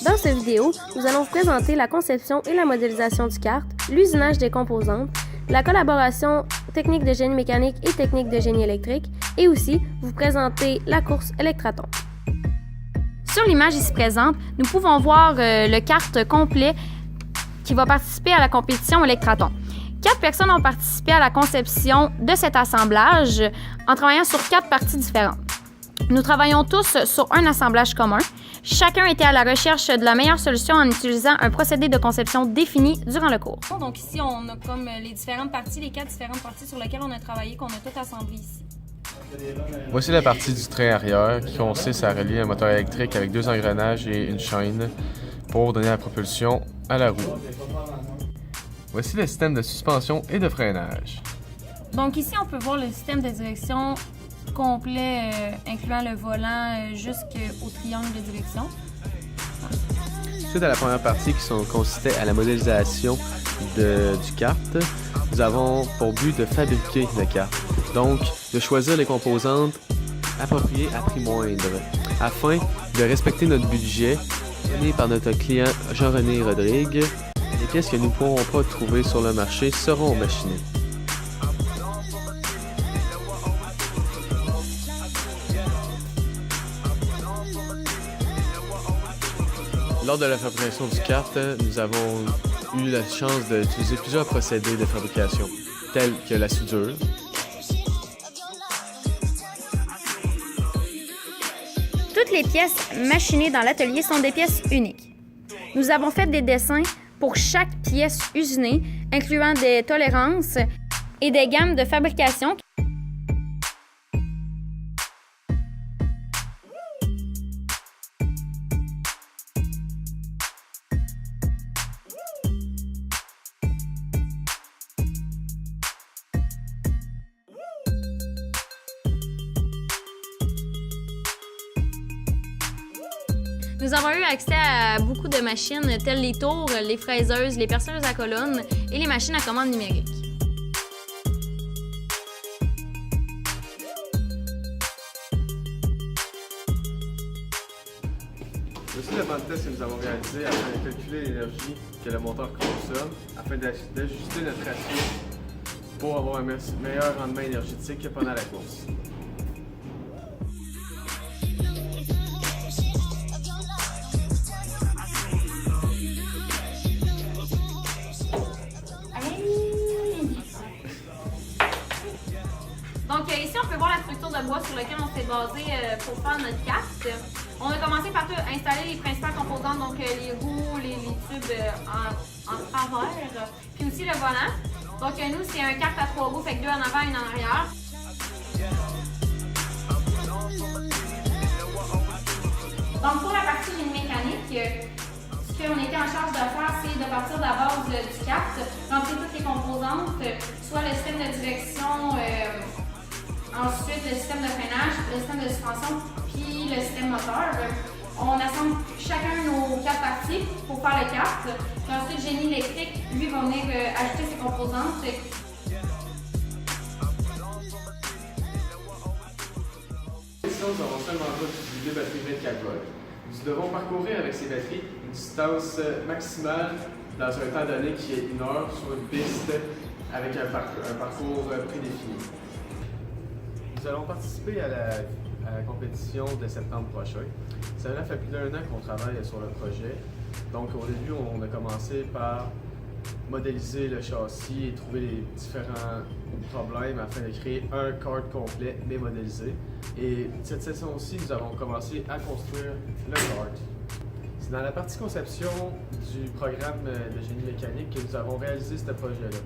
Dans cette vidéo, nous allons vous présenter la conception et la modélisation du kart, l'usinage des composantes, la collaboration technique de génie mécanique et technique de génie électrique, et aussi vous présenter la course Electraton. Sur l'image ici présente, nous pouvons voir le kart complet qui va participer à la compétition Electraton. 4 personnes ont participé à la conception de cet assemblage en travaillant sur 4 parties différentes. Nous travaillons tous sur un assemblage commun. Chacun était à la recherche de la meilleure solution en utilisant un procédé de conception défini durant le cours. Donc ici, on a comme les différentes parties, les 4 différentes parties sur lesquelles on a travaillé, qu'on a toutes assemblées ici. Voici la partie du train arrière qui consiste à relier un moteur électrique avec 2 engrenages et une chaîne pour donner la propulsion à la roue. Voici le système de suspension et de freinage. Donc ici, on peut voir le système de direction complet, incluant le volant jusqu'au triangle de direction. Suite à la première partie qui consistait à la modélisation du kart, nous avons pour but de fabriquer le kart. Donc, de choisir les composantes appropriées à prix moindre, afin de respecter notre budget donné par notre client Jean-René Rodrigue. Les pièces que nous ne pourrons pas trouver sur le marché seront machinées. Lors de la fabrication du kart, nous avons eu la chance d'utiliser plusieurs procédés de fabrication, tels que la soudure, toutes les pièces machinées dans l'atelier sont des pièces uniques. Nous avons fait des dessins pour chaque pièce usinée, incluant des tolérances et des gammes de fabrication. Nous avons eu accès à beaucoup de machines telles les tours, les fraiseuses, les perceuses à colonnes et les machines à commande numérique. Voici le banc de test que nous avons réalisé afin de calculer l'énergie que le moteur consomme afin d'ajuster notre ratio pour avoir un meilleur rendement énergétique pendant la course. Donc ici, on peut voir la structure de bois sur laquelle on s'est basé pour faire notre kart. On a commencé par installer les principales composantes, donc les roues, les tubes en travers, puis aussi le volant. Donc nous, c'est un kart à 3 roues, fait que 2 en avant et 1 en arrière. Donc pour la partie génie mécanique, ce qu'on était en charge de faire, c'est de partir de la base du kart, rentrer toutes les composantes, soit le système de direction, ensuite le système de freinage, le système de suspension, puis le système moteur. On assemble chacun nos 4 parties pour faire le kart. Puis ensuite, le génie électrique, lui, va venir ajouter ses composantes. Ici, nous avons seulement utilisé deux batteries 24 volts. Nous devons parcourir avec ces batteries une distance maximale dans un temps donné qui est 1 heure sur une piste avec un parcours prédéfini. Nous allons participer à la compétition de septembre prochain. Ça fait plus d'1 an qu'on travaille sur le projet. Donc au début, on a commencé par modéliser le châssis et trouver les différents problèmes afin de créer un kart complet mais modélisé. Et cette session-ci, nous avons commencé à construire le kart. C'est dans la partie conception du programme de génie mécanique que nous avons réalisé ce projet-là.